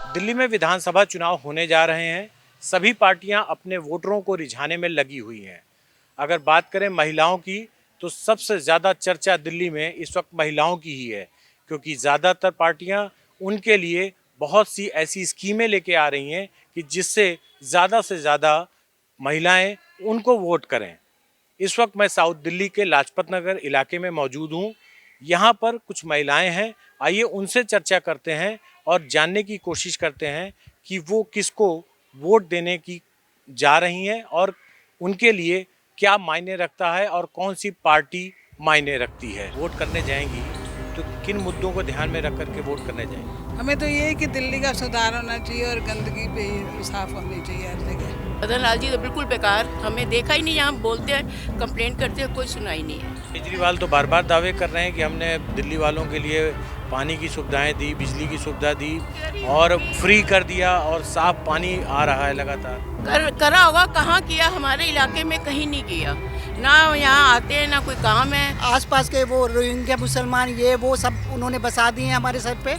दिल्ली में विधानसभा चुनाव होने जा रहे हैं। सभी पार्टियां अपने वोटरों को रिझाने में लगी हुई हैं। अगर बात करें महिलाओं की, तो सबसे ज़्यादा चर्चा दिल्ली में इस वक्त महिलाओं की ही है, क्योंकि ज़्यादातर पार्टियां उनके लिए बहुत सी ऐसी स्कीमें लेके आ रही हैं कि जिससे ज़्यादा से ज़्यादा महिलाएं उनको वोट करें। इस वक्त मैं साउथ दिल्ली के लाजपत नगर इलाके में मौजूद हूँ। यहाँ पर कुछ महिलाएं हैं। आइए उनसे चर्चा करते हैं और जानने की कोशिश करते हैं कि वो किसको वोट देने की जा रही हैं और उनके लिए क्या मायने रखता है और कौन सी पार्टी मायने रखती है। वोट करने जाएंगी तो किन मुद्दों को ध्यान में रख करके वोट करने जाएंगी? हमें तो ये है कि दिल्ली का सुधार होना चाहिए और गंदगी भी साफ होनी चाहिए हर जगह। मदन लाल जी तो बिल्कुल बेकार, हमें देखा ही नहीं। यहाँ बोलते हैं, कंप्लेंट करते हैं, कोई सुनाई नहीं है। केजरीवाल तो बार बार दावे कर रहे हैं कि हमने दिल्ली वालों के लिए पानी की सुविधाएं दी, बिजली की सुविधा दी और फ्री कर दिया और साफ पानी आ रहा है लगातार। करा होगा, कहाँ किया? हमारे इलाके में कहीं नहीं किया। ना यहाँ आते हैं, ना कोई काम है। आसपास के वो रोहिंग्या मुसलमान ये वो सब उन्होंने बसा दिए हैं हमारे सर पे।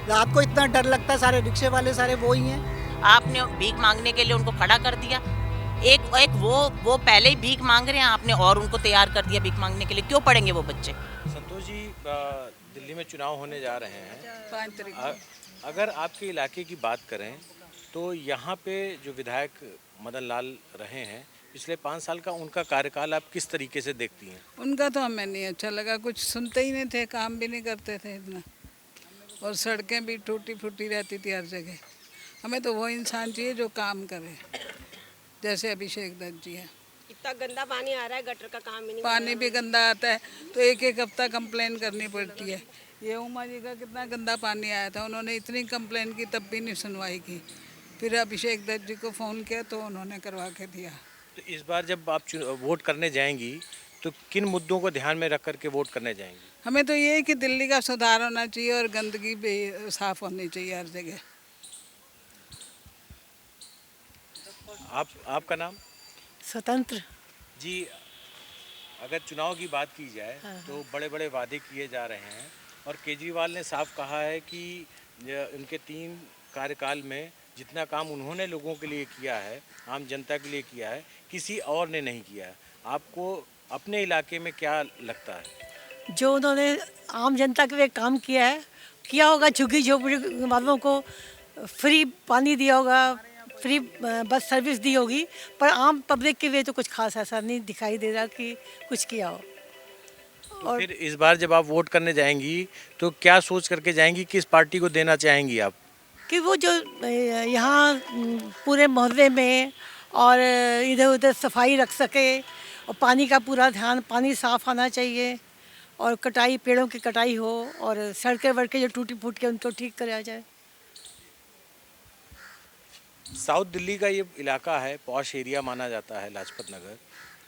रात को इतना डर लगता है, सारे रिक्शे वाले सारे वो ही हैं। आपने भीख मांगने के लिए उनको खड़ा कर दिया। एक वो पहले ही भीख मांग रहे हैं, आपने और उनको तैयार कर दिया भीख मांगने के लिए। क्यों पढ़ेंगे वो बच्चे? संतोष जी, दिल्ली में चुनाव होने जा रहे हैं। 5 तारीख अगर आपके इलाके की बात करें तो यहाँ पे जो विधायक मदन लाल रहे हैं, पिछले 5 साल का उनका कार्यकाल आप किस तरीके से देखती हैं? उनका तो हमें नहीं अच्छा लगा, कुछ सुनते ही नहीं थे, काम भी नहीं करते थे इतना, और सड़कें भी टूटी फूटी रहती थी हर जगह। हमें तो वो इंसान चाहिए जो काम करे, जैसे अभिषेक दत्त जी है। इतना गंदा पानी आ रहा है, गटर का काम ही नहीं। पानी भी गंदा आता है तो एक एक हफ्ता कंप्लेन करनी पड़ती है। ये उमा जी का कितना गंदा पानी आया था, उन्होंने इतनी कंप्लेन की तब भी नहीं सुनवाई की। फिर अभिषेक दत्त जी को फ़ोन किया तो उन्होंने करवा के दिया। तो इस बार जब आप वोट करने जाएंगी तो किन मुद्दों को ध्यान में रख करके वोट करने जाएंगी? हमें तो ये है कि दिल्ली का सुधार होना चाहिए और गंदगी भी साफ होनी चाहिए हर जगह। आपका नाम? स्वतंत्र जी, अगर चुनाव की बात की जाए तो बड़े बड़े वादे किए जा रहे हैं और केजरीवाल ने साफ कहा है कि उनके 3 कार्यकाल में जितना काम उन्होंने लोगों के लिए किया है, आम जनता के लिए किया है, किसी और ने नहीं किया है। आपको अपने इलाके में क्या लगता है? जो उन्होंने आम जनता के लिए काम किया होगा, झुग्गी झोपड़ी वालों को फ्री पानी दिया होगा, फ्री बस सर्विस दी होगी, पर आम पब्लिक के लिए तो कुछ खास ऐसा नहीं दिखाई दे रहा कि कुछ किया हो। तो फिर इस बार जब आप वोट करने जाएंगी तो क्या सोच करके जाएंगी, किस पार्टी को देना चाहेंगी आप? कि वो जो यहाँ पूरे मोहल्ले में और इधर उधर सफाई रख सके और पानी का पूरा ध्यान, पानी साफ आना चाहिए और कटाई, पेड़ों की कटाई हो और सड़कें वड़कें जो टूटी फूट के उनको ठीक कराया जाए। साउथ दिल्ली का ये इलाका है, पॉश एरिया माना जाता है लाजपत नगर।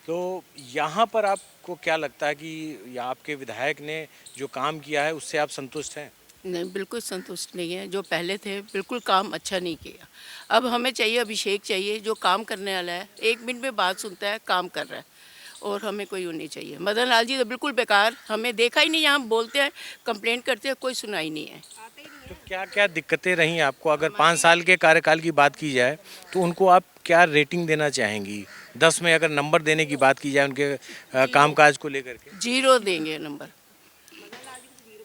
तो यहाँ पर आपको क्या लगता है कि आपके विधायक ने जो काम किया है उससे आप संतुष्ट हैं? नहीं, बिल्कुल संतुष्ट नहीं है। जो पहले थे बिल्कुल काम अच्छा नहीं किया। अब हमें चाहिए अभिषेक, चाहिए जो काम करने वाला है, 1 मिनट में बात सुनता है, काम कर रहा है, और हमें कोई वो नहीं चाहिए। मदन लाल जी तो बिल्कुल बेकार, हमें देखा ही नहीं। यहाँ बोलते हैं, कंप्लेंट करते हैं, कोई सुनाई नहीं है। तो क्या क्या दिक्कतें रही आपको? अगर 5 साल के कार्यकाल की बात की जाए तो उनको आप क्या रेटिंग देना चाहेंगी? 10 में अगर नंबर देने की बात की जाए उनके कामकाज को लेकर के? 0 देंगे नंबर।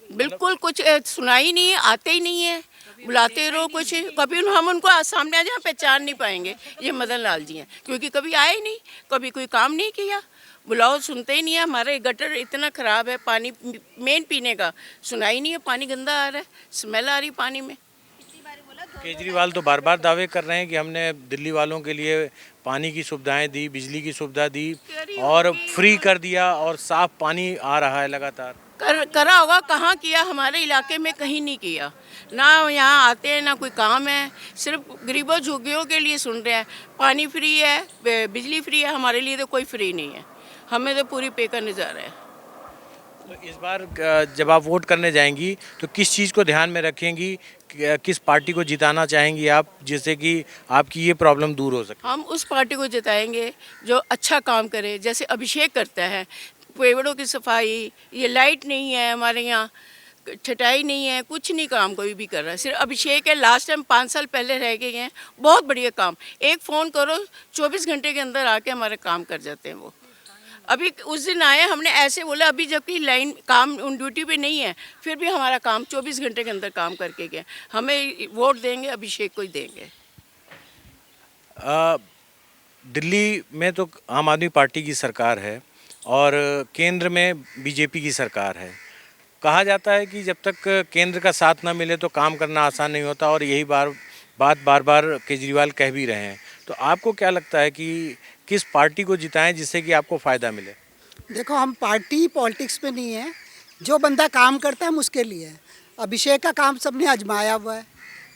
बिल्कुल कुछ सुनाई नहीं है, आते ही नहीं है। बुलाते रहो कुछ, कभी हम उनको सामने आ जाए पहचान नहीं पाएंगे ये मदन लाल जी हैं, क्योंकि कभी आए ही नहीं, कभी कोई काम नहीं किया। बुलाओ सुनते ही नहीं है। हमारे गटर इतना ख़राब है, पानी मेन पीने का सुनाई नहीं है, पानी गंदा आ रहा है, स्मेल आ रही पानी में। केजरीवाल तो बार बार दावे कर रहे हैं कि हमने दिल्ली वालों के लिए पानी की सुविधाएं दी, बिजली की सुविधा दी और फ्री कर दिया और साफ पानी आ रहा है लगातार। करा होगा, कहाँ किया? हमारे इलाके में कहीं नहीं किया। ना यहाँ आते हैं, ना कोई काम है, सिर्फ गरीबों झुग्गियों के लिए सुन रहे हैं। पानी फ्री है, बिजली फ्री है, हमारे लिए तो कोई फ्री नहीं है। हमें तो पूरी पे करने जा रहे हैं। तो इस बार जब आप वोट करने जाएंगी तो किस चीज़ को ध्यान में रखेंगी, किस पार्टी को जिताना चाहेंगी आप, जिससे कि आपकी ये प्रॉब्लम दूर हो सके? हम उस पार्टी को जिताएंगे जो अच्छा काम करे, जैसे अभिषेक करता है। पेड़ों की सफाई, ये लाइट नहीं है हमारे यहाँ, छटाई नहीं है, कुछ नहीं काम कोई भी कर रहा है। सिर्फ अभिषेक है, लास्ट टाइम 5 साल पहले रह गए हैं, बहुत बढ़िया काम। एक फ़ोन करो 24 घंटे के अंदर आके हमारे काम कर जाते हैं वो। अभी उस दिन आए, हमने ऐसे बोला अभी जबकि लाइन काम उन ड्यूटी पे नहीं है, फिर भी हमारा काम 24 घंटे के अंदर काम करके गए। हमें वोट देंगे, अभिषेक को ही देंगे। दिल्ली में तो आम आदमी पार्टी की सरकार है और केंद्र में बीजेपी की सरकार है। कहा जाता है कि जब तक केंद्र का साथ ना मिले तो काम करना आसान नहीं होता और यही बात बार बार केजरीवाल कह भी रहे हैं। तो आपको क्या लगता है कि किस पार्टी को जिताएं जिससे कि आपको फ़ायदा मिले? देखो, हम पार्टी पॉलिटिक्स में नहीं है, जो बंदा काम करता है हम उसके लिए है। अभिषेक का काम सबने आजमाया हुआ है,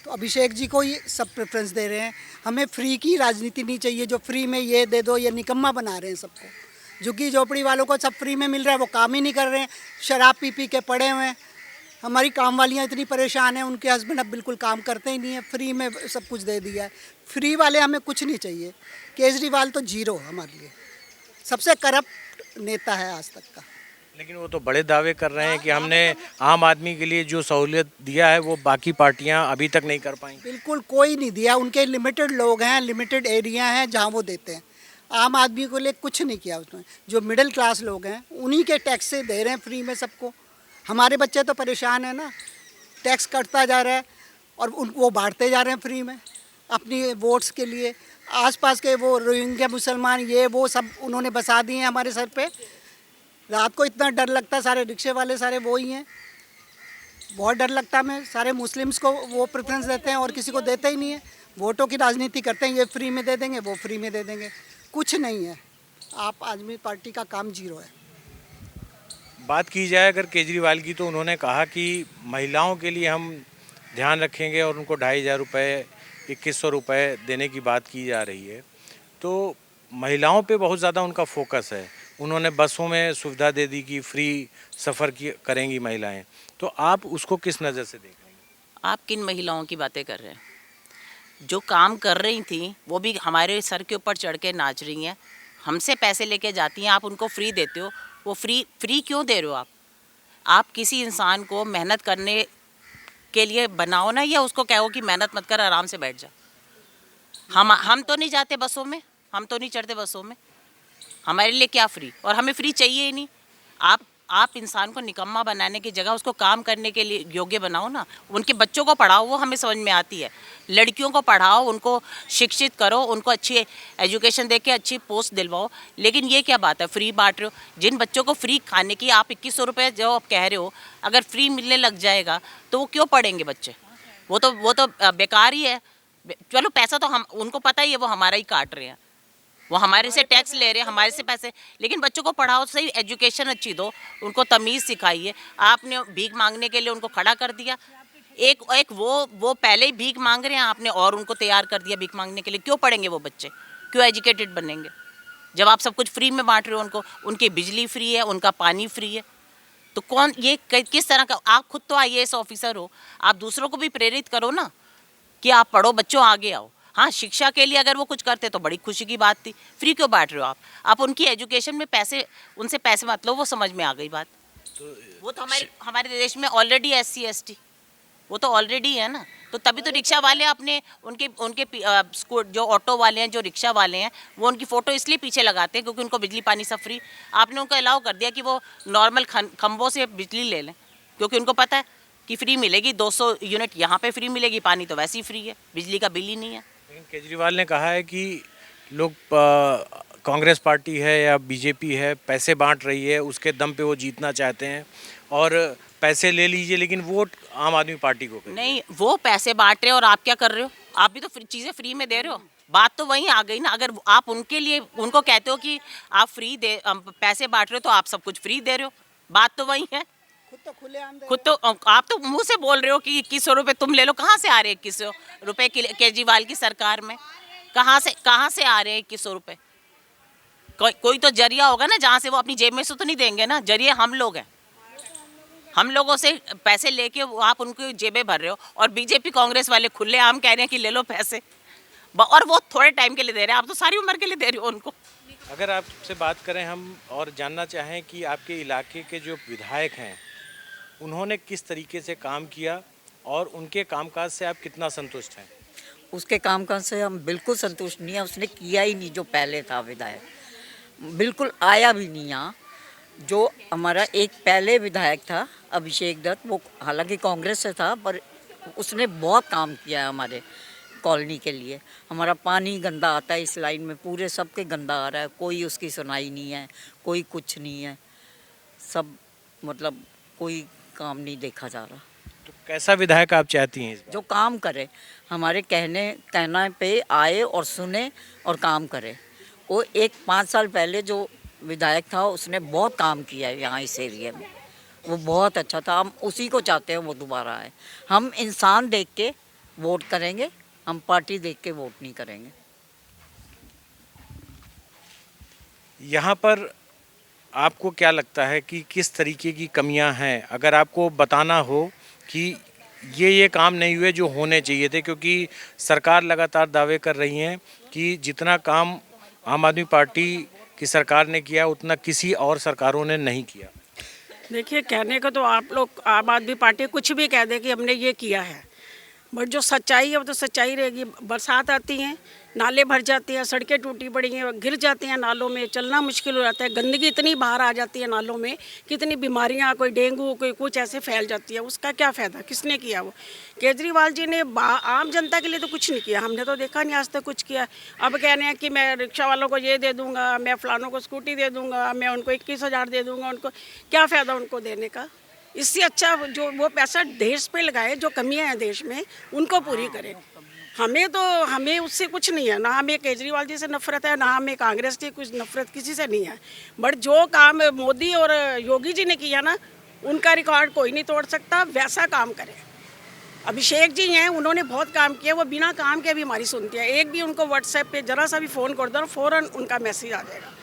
तो अभिषेक जी को ही सब प्रेफरेंस दे रहे हैं। हमें फ्री की राजनीति नहीं चाहिए, जो फ्री में ये दे दो, ये निकम्मा बना रहे हैं सबको। झुग्गी झोपड़ी वालों को सब फ्री में मिल रहा है, वो काम ही नहीं कर रहे हैं, शराब पी के पड़े हुए हैं। हमारी काम वालियाँ इतनी परेशान हैं, उनके हस्बैंड अब बिल्कुल काम करते ही नहीं है, फ्री में सब कुछ दे दिया है। फ्री वाले हमें कुछ नहीं चाहिए। केजरीवाल तो जीरो हमारे लिए, सबसे करप्ट नेता है आज तक का। लेकिन वो तो बड़े दावे कर रहे हैं कि हमने आम आदमी के लिए जो सहूलियत दिया है वो बाकी पार्टियां अभी तक नहीं कर पाई। बिल्कुल कोई नहीं दिया, उनके लिमिटेड लोग हैं, लिमिटेड एरिया हैं जहाँ वो देते हैं। आम आदमी को लिए कुछ नहीं किया उसने। जो मिडिल क्लास लोग हैं उन्हीं के टैक्स से दे रहे हैं फ्री में सबको। हमारे बच्चे तो परेशान हैं ना, टैक्स कटता जा रहा है और वो बांटते जा रहे हैं फ्री में अपनी वोट्स के लिए। आसपास के वो रोहिंग्या मुसलमान ये वो सब उन्होंने बसा दिए हैं हमारे सर पे। रात को इतना डर लगता है, सारे रिक्शे वाले सारे वो ही हैं, बहुत डर लगता है हमें। सारे मुस्लिम्स को वो प्रेफरेंस देते हैं और किसी को देते ही नहीं है। वोटों की राजनीति करते हैं, ये फ्री में दे देंगे, वो फ्री में दे देंगे, कुछ नहीं है। आप आदमी पार्टी का काम जीरो है। बात की जाए अगर केजरीवाल की, तो उन्होंने कहा कि महिलाओं के लिए हम ध्यान रखेंगे और उनको 2500 रुपये 2100 रुपये देने की बात की जा रही है। तो महिलाओं पे बहुत ज़्यादा उनका फोकस है। उन्होंने बसों में सुविधा दे दी कि फ्री सफ़र की करेंगी महिलाएं। तो आप उसको किस नज़र से देख रहे हैं? आप किन महिलाओं की बातें कर रहे हैं? जो काम कर रही थी वो भी हमारे सर के ऊपर चढ़ के नाच रही हैं, हमसे पैसे लेके जाती हैं, आप उनको फ्री देते हो। वो फ्री क्यों दे रहे हो आप किसी इंसान को मेहनत करने के लिए बनाओ ना, या उसको कहो कि मेहनत मत कर, आराम से बैठ जा। हम तो नहीं जाते बसों में, हम तो नहीं चढ़ते बसों में, हमारे लिए क्या फ्री? और हमें फ्री चाहिए ही नहीं। आप इंसान को निकम्मा बनाने की जगह उसको काम करने के लिए योग्य बनाओ ना। उनके बच्चों को पढ़ाओ, वो हमें समझ में आती है। लड़कियों को पढ़ाओ, उनको शिक्षित करो, उनको अच्छी एजुकेशन दे के अच्छी पोस्ट दिलवाओ। लेकिन ये क्या बात है, फ्री बांट रहे हो। जिन बच्चों को फ्री खाने की आप 2100 रुपये जो आप कह रहे हो, अगर फ्री मिलने लग जाएगा तो वो क्यों पढ़ेंगे बच्चे? वो तो बेकार ही है। चलो पैसा तो हम उनको पता ही है, वो हमारा ही काट रहे हैं, वो हमारे से टैक्स ले रहे हैं, हमारे से पैसे। लेकिन बच्चों को पढ़ाओ, सही एजुकेशन अच्छी दो, उनको तमीज़ सिखाइए। आपने भीख मांगने के लिए उनको खड़ा कर दिया। एक वो पहले ही भीख मांग रहे हैं आपने, और उनको तैयार कर दिया भीख मांगने के लिए। क्यों पढ़ेंगे वो बच्चे? क्यों एजुकेटेड बनेंगे जब आप सब कुछ फ्री में बांट रहे हो उनको? उनकी बिजली फ्री है, उनका पानी फ्री है। तो कौन ये किस तरह का? आप खुद तो IAS ऑफिसर हो, आप दूसरों को भी प्रेरित करो ना कि आप पढ़ो, बच्चों आगे आओ। हाँ, शिक्षा के लिए अगर वो कुछ करते तो बड़ी खुशी की बात थी। फ्री क्यों बांट रहे हो आप उनकी एजुकेशन में पैसे, उनसे पैसे मत लो, वो समझ में आ गई बात। वो तो हमारे देश में ऑलरेडी SC ST वो तो ऑलरेडी है ना। तो तभी तो रिक्शा वाले अपने उनके जो ऑटो वाले हैं, जो रिक्शा वाले हैं, वो उनकी फ़ोटो इसलिए पीछे लगाते हैं क्योंकि उनको बिजली पानी सब फ्री। आपने उनको अलाउ कर दिया कि वो नॉर्मल खंभों से बिजली ले लें, क्योंकि उनको पता है कि फ्री मिलेगी। 200 यूनिट यहाँ पे फ्री मिलेगी, पानी तो वैसे ही फ्री है, बिजली का बिल ही नहीं है। लेकिन केजरीवाल ने कहा है कि लोग कांग्रेस पार्टी है या बीजेपी है, पैसे बांट रही है, उसके दम पे वो जीतना चाहते हैं और पैसे ले लीजिए, लेकिन वोट आम आदमी पार्टी को करिए। नहीं, वो पैसे बांट रहे हो और आप क्या कर रहे हो? आप भी तो चीज़ें फ्री में दे रहे हो। बात तो वहीं आ गई ना। अगर आप उनके लिए उनको कहते हो कि आप पैसे बांट रहे हो तो आप सब कुछ फ्री दे रहे हो, बात तो वही है। खुद तो आप तो मुंह से बोल रहे हो कि 2100 रुपये तुम ले लो। कहाँ से आ रहे हैं 2100 रुपये केजरीवाल की सरकार में? कहाँ से आ रहे हैं 2100 रुपये? कोई तो जरिया होगा ना जहाँ से वो अपनी जेब में से तो नहीं देंगे ना। जरिए हम लोग हैं, हम लोगों से पैसे लेके आप उनको जेबें भर रहे हो। और बीजेपी कांग्रेस वाले खुले आम कह रहे हैं कि ले लो पैसे, और वो थोड़े टाइम के लिए दे रहे हैं, आप तो सारी उम्र के लिए दे रहे हो उनको। अगर आपसे बात करें हम और जानना चाहें कि आपके इलाके के जो विधायक हैं उन्होंने किस तरीके से काम किया और उनके कामकाज से आप कितना संतुष्ट हैं? उसके कामकाज से हम बिल्कुल संतुष्ट नहीं है। उसने किया ही नहीं जो पहले था विधायक, बिल्कुल आया भी नहीं यहाँ। जो हमारा एक पहले विधायक था अभिषेक दत्त, वो हालांकि कांग्रेस से था पर उसने बहुत काम किया है हमारे कॉलोनी के लिए। हमारा पानी गंदा आता है इस लाइन में, पूरे सबके गंदा आ रहा है, कोई उसकी सुनाई नहीं है, कोई कुछ नहीं है, सब मतलब कोई काम नहीं देखा जा रहा। तो कैसा विधायक आप चाहती हैं इस बार? जो काम करे, हमारे कहना पे आए और सुने और काम करे। वो 5 साल पहले जो विधायक था उसने बहुत काम किया है यहाँ इस एरिया में, वो बहुत अच्छा था। हम उसी को चाहते हैं वो दोबारा आए। हम इंसान देख के वोट करेंगे, हम पार्टी देख के वोट नहीं करेंगे। यहाँ पर आपको क्या लगता है कि किस तरीके की कमियां हैं? अगर आपको बताना हो कि ये काम नहीं हुए जो होने चाहिए थे, क्योंकि सरकार लगातार दावे कर रही है कि जितना काम आम आदमी पार्टी की सरकार ने किया उतना किसी और सरकारों ने नहीं किया। देखिए, कहने को तो आप लोग आम आदमी पार्टी कुछ भी कह दे कि हमने ये किया है, बट जो सच्चाई है वो तो सच्चाई रहेगी। बरसात आती है, नाले भर जाते हैं, सड़कें टूटी पड़ी हैं, गिर जाते हैं नालों में, चलना मुश्किल हो जाता है। गंदगी इतनी बाहर आ जाती है नालों में, कितनी बीमारियां, कोई डेंगू, कोई कुछ ऐसे फैल जाती है। उसका क्या फ़ायदा? किसने किया? वो केजरीवाल जी ने आम जनता के लिए तो कुछ नहीं किया। हमने तो देखा नहीं आज तक कुछ किया। अब कह रहे हैं कि मैं रिक्शा वालों को ये दे दूँगा, मैं फ़लानों को स्कूटी दे दूँगा, मैं उनको 21,000 दे दूँगा। उनको क्या फ़ायदा उनको देने का? इससे अच्छा जो वो पैसा देश पे लगाए, जो कमियां हैं देश में उनको पूरी करें। हमें उससे कुछ नहीं है, ना हमें केजरीवाल जी से नफरत है, ना हमें कांग्रेस की कुछ नफरत किसी से नहीं है। बट जो काम मोदी और योगी जी ने किया ना, उनका रिकॉर्ड कोई नहीं तोड़ सकता। वैसा काम करें। अभिषेक जी हैं, उन्होंने बहुत काम किया, वो बिना काम के भी हमारी सुनती है। एक भी उनको व्हाट्सएप पे जरा सा भी फ़ोन कर दो, फ़ौरन उनका मैसेज आ जाएगा।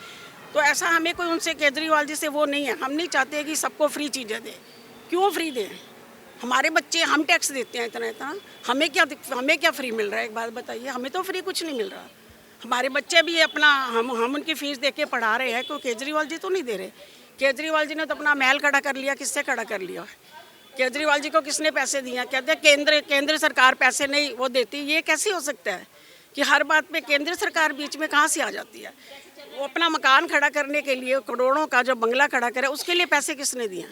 तो ऐसा हमें कोई उनसे केजरीवाल जी से वो नहीं है। हम नहीं चाहते कि सबको फ्री चीज़ें दें। क्यों फ्री दें? हमारे बच्चे, हम टैक्स देते हैं इतना, हमें क्या फ्री मिल रहा है? एक बात बताइए, हमें तो फ्री कुछ नहीं मिल रहा। हमारे बच्चे भी अपना हम उनकी फ़ीस दे के पढ़ा रहे हैं, कोई केजरीवाल जी तो नहीं दे रहे। केजरीवाल जी ने तो अपना महल खड़ा कर लिया। किससे खड़ा कर लिया? केजरीवाल जी को किसने पैसे दिए? कहते हैं केंद्र सरकार पैसे नहीं वो देती। ये कैसे हो सकता है कि हर बात पे केंद्र सरकार बीच में कहाँ से आ जाती है? वो अपना मकान खड़ा करने के लिए करोड़ों का जो बंगला खड़ा करे, उसके लिए पैसे किसने दिए?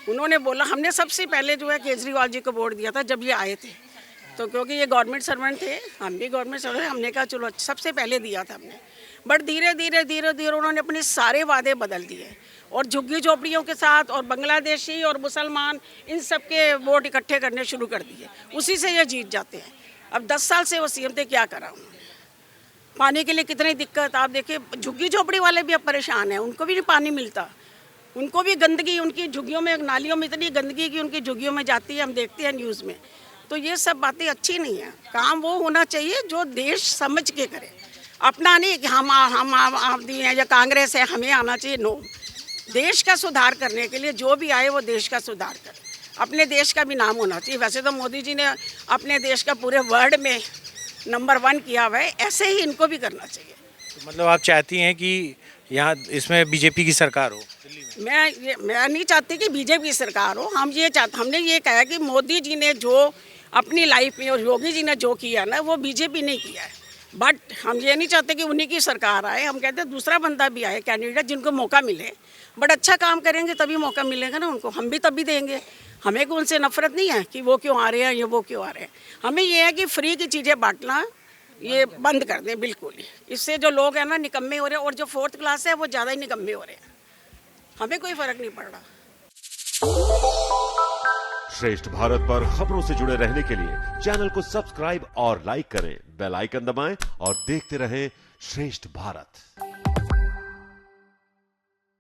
उन्होंने बोला। हमने सबसे पहले जो है केजरीवाल जी को वोट दिया था जब ये आए थे, तो क्योंकि ये गवर्नमेंट सर्वेंट थे, हम भी गवर्नमेंट सर्वेंट, हमने कहा चलो सबसे पहले दिया था हमने। बट धीरे धीरे उन्होंने अपने सारे वादे बदल दिए और झुग्गी झोपड़ियों के साथ और बांग्लादेशी और मुसलमान इन सब के वोट इकट्ठे करने शुरू कर दिए। उसी से ये जीत जाते हैं। अब 10 साल से वो सीएम थे, क्या करा उन्होंने? पानी के लिए कितनी दिक्कत आप देखिए। झुग्गी झोपड़ी वाले भी अब परेशान हैं, उनको भी नहीं पानी मिलता। उनको भी गंदगी, उनकी झुग्गियों में, नालियों में इतनी गंदगी कि उनकी झुग्गियों में जाती है, हम देखते हैं न्यूज़ में। तो ये सब बातें अच्छी नहीं है। काम वो होना चाहिए जो देश समझ के करे, अपना नहीं कि हम आदमी हैं या कांग्रेस है हमें आना चाहिए। नो, देश का सुधार करने के लिए जो भी आए वो देश का सुधार करे, अपने देश का भी नाम होना चाहिए। वैसे तो मोदी जी ने अपने देश का पूरे वर्ल्ड में नंबर 1 किया हुआ है, ऐसे ही इनको भी करना चाहिए। तो मतलब आप चाहती हैं कि यहाँ इसमें बीजेपी की सरकार हो? मैं नहीं चाहती कि बीजेपी सरकार हो। हमने ये कहा कि मोदी जी ने जो अपनी लाइफ में और योगी जी ने जो किया ना, वो बीजेपी ने किया है। बट हम ये नहीं चाहते कि उन्हीं की सरकार आए। हम कहते हैं दूसरा बंदा भी आए, कैंडिडेट जिनको मौका मिले, बट अच्छा काम करेंगे तभी मौका मिलेगा ना उनको। हम भी तभी देंगे। हमें कोई उनसे नफरत नहीं है कि वो क्यों आ रहे हैं या वो क्यों आ रहे हैं। हमें ये है कि फ्री की चीज़ें बांटना ये बंद कर दें बिल्कुल ही। इससे जो लोग हैं ना निकम्मे हो रहे हैं, और जो 4th क्लास है वो ज़्यादा ही निकम्मे हो रहे हैं। हमें कोई फर्क नहीं पड़ रहा। श्रेष्ठ भारत पर खबरों से जुड़े रहने के लिए चैनल को सब्सक्राइब और लाइक करें, बेल आइकन दबाएं और देखते रहें श्रेष्ठ भारत।